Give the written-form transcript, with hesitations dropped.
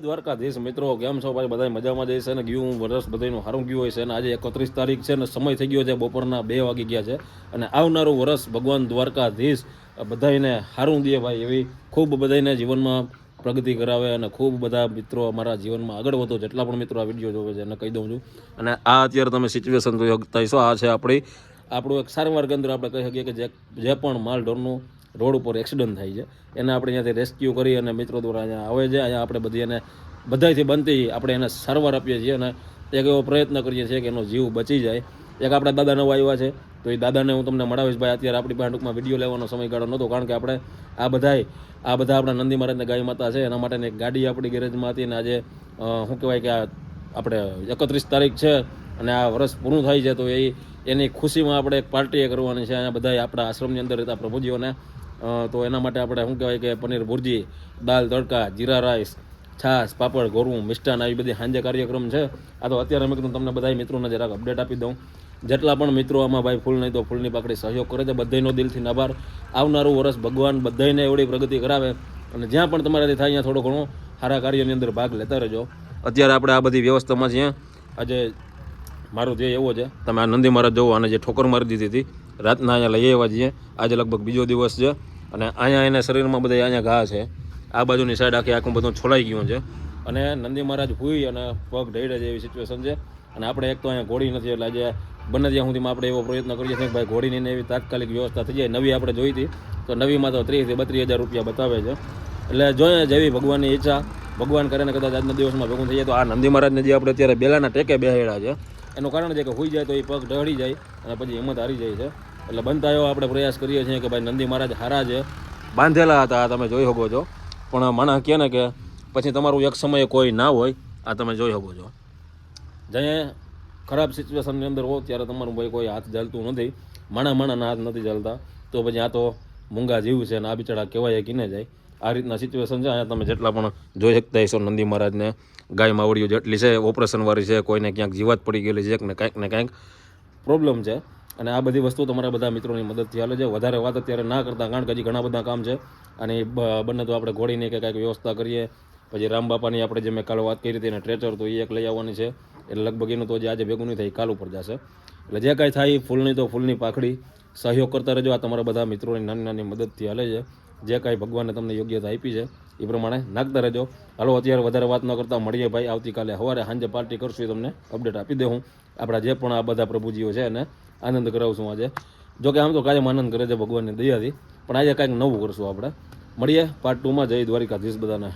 દ્વારકાધીશ મિત્રો કેમ છો ભાઈ? બધા મજામાં જાય છે ને? ગયું વર્ષ બધાનું સારું ગયું હોય છે અને આજે 31 તારીખ છે ને સમય થઈ ગયો છે બપોરના 2 વાગી ગયા છે અને આવનારું વર્ષ ભગવાન દ્વારકાધીશ બધાને સારું દે ભાઈ, એવી ખૂબ બધાને જીવનમાં પ્રગતિ કરાવે અને ખૂબ બધા મિત્રો અમારા જીવનમાં આગળ વધો. જેટલા પણ મિત્રો આ વિડીયો જોવે છે એને કહી દઉં છું. અને આ અત્યારે તમે સિચ્યુએશન જોઈ શકતા છો, આ છે આપણું એક સારવાર કેન્દ્ર. આપણે કહી શકીએ કે જે પણ માલ ઢોરનું રોડ ઉપર એક્સિડન્ટ થાય છે એને આપણે અહીંયાથી રેસ્ક્યુ કરી અને મિત્રો દ્વારા અહીંયા આવે છે. અહીંયા આપણે બધી એને બધાથી બનતી આપણે એને સારવાર આપીએ છીએ અને એક એવો પ્રયત્ન કરીએ છીએ કે એનો જીવ બચી જાય. એક આપણા દાદા નવા આવ્યા છે તો એ દાદાને હું તમને મળાવીશ ભાઈ. અત્યારે આપણી પાસે ટૂંકમાં વિડીયો લેવાનો સમયગાળો નહોતો, કારણ કે આપણે આ બધા આપણા નંદી મહારાજને ગાય માતા છે એના માટેની એક ગાડી આપણી ગેરેજમાં હતી અને આજે શું કહેવાય કે આપણે 31 તારીખ છે અને આ વર્ષ પૂરું થાય છે તો એની ખુશીમાં આપણે એક પાર્ટી કરવાની છે. અહીંયા બધા આપણા આશ્રમની અંદર રહેતા પ્રભુજીઓને તો એના માટે આપણે શું કહેવાય કે પનીર ભુરજી, દાલ તડકા, જીરા રાઈસ, છાશ, પાપડ, ગોરવું, મિષ્ટાન આવી બધી સાંજે કાર્યક્રમ છે. આ તો અત્યારે મેં કીધું તમને બધા મિત્રોને જરાક અપડેટ આપી દઉં. જેટલા પણ મિત્રો આમાં ભાઈ ફૂલ નહીં તો ફૂલની પાકડી સહયોગ કરે છે બધાનો દિલથી આભાર. આવનારું વર્ષ ભગવાન બધાને એવડી પ્રગતિ કરાવે અને જ્યાં પણ તમારાથી થાય ત્યાં થોડો ઘણો સારા કાર્યની અંદર ભાગ લેતા રહેજો. અત્યારે આપણે આ બધી વ્યવસ્થામાં છીએ. આજે મારો ધ્યેય એવો છે, તમે આ નંદી મહારાજ જોવો, અને જે ઠોકર મારી દીધી હતી રાતના અહીંયા લઈ આવ્યા છીએ. આજે લગભગ બીજો દિવસ છે અને અહીંયા એને શરીરમાં બધા અહીંયા ઘા છે. આ બાજુની સાઈડ આખું બધું છોલાઈ ગયું છે અને નંદી મહારાજ હુઈ અને પગ ઢળે છે એવી સિચ્યુએશન છે. અને આપણે એક તો અહીંયા ઘોડી નથી એટલે આજે બને ત્યાં સુધીમાં આપણે એવો પ્રયત્ન કરીએ છીએ કે ભાઈ ઘોડીની એવી તાત્કાલિક વ્યવસ્થા થઈ જાય. નવી આપણે જોઈ હતી તો નવીમાં તો 30,000 થી 32,000 રૂપિયા બતાવે છે. એટલે જોઈએ જેવી ભગવાનની ઈચ્છા, ભગવાન કરે ને કદાચ આજના દિવસમાં ભેગું થઈ જાય તો આ નંદી મહારાજને જે આપણે અત્યારે બેલાના ટેકે બેહાડ્યા છે એનું કારણ છે કે હોઈ જાય તો એ પગ ઢળી જાય અને પછી હિંમત હારી જાય છે. એટલે બનતા એવો આપણે પ્રયાસ કરીએ છીએ કે ભાઈ નંદી મહારાજ હારા છે, બાંધેલા હતા તમે જોઈ શકો છો. પણ માણસ કહે ને કે પછી તમારું એક સમયે કોઈ ના હોય, આ તમે જોઈ શકો છો. જ્યાં ખરાબ સિચ્યુએશનની અંદર હો ત્યારે તમારું ભાઈ કોઈ હાથ ચાલતું નથી, માણાના હાથ નથી ચાલતા, તો પછી આ તો મૂંગા જીવ છે અને આ બિચારા કહેવાય કિને જાય. આ રીતના સિચ્યુએશન છે. અહીંયા તમે જેટલા પણ જોઈ શકતા હશો નંદી મહારાજને ગાય માવડીઓ જેટલી છે ઓપરેશનવાળી છે, કોઈને ક્યાંક જીવાત પડી ગયેલી છે ને કાંઈક પ્રોબ્લેમ છે. અને આ બધી વસ્તુ તમારા બધા મિત્રોની મદદથી હાલે છે. વધારે વાત અત્યારે ના કરતા, કારણ કે હજી ઘણા બધા કામ છે અને બંને તો આપણે ઘોડીની કે કાંઈક વ્યવસ્થા કરીએ. પછી રામબાપાની આપણે જે મેં કાલે વાત કરી હતી ને ટ્રેચર, તો એ એક લઈ આવવાની છે. એટલે લગભગ એનું તો જે આજે ભેગું નહીં થાય કાલ ઉપર જશે. એટલે જે કાંઈ થાય ફૂલની તો ફૂલની પાખડી સહયોગ કરતા રહેજો. આ તમારા બધા મિત્રોની નાની મદદથી હાલે છે. જે કાંઈ ભગવાને તમને યોગ્યતા આપી છે એ પ્રમાણે નાખતા રહેજો. હાલો અત્યારે વધારે વાત ન કરતા મળીએ ભાઈ આવતીકાલે સવારે સાંજે પાર્ટી કરશું, તમને અપડેટ આપી દે. હું આપણા જે પણ આ બધા પ્રભુજીઓ છે એને આનંદ કરાવશું આજે. જોકે આમ તો કાયમ આનંદ કરે છે ભગવાનની દયાથી, પણ આજે કાંઈક નવું કરશું આપણે. મળીએ પાર્ટ 2માં. જય દ્વારિકાધીશ બધાને.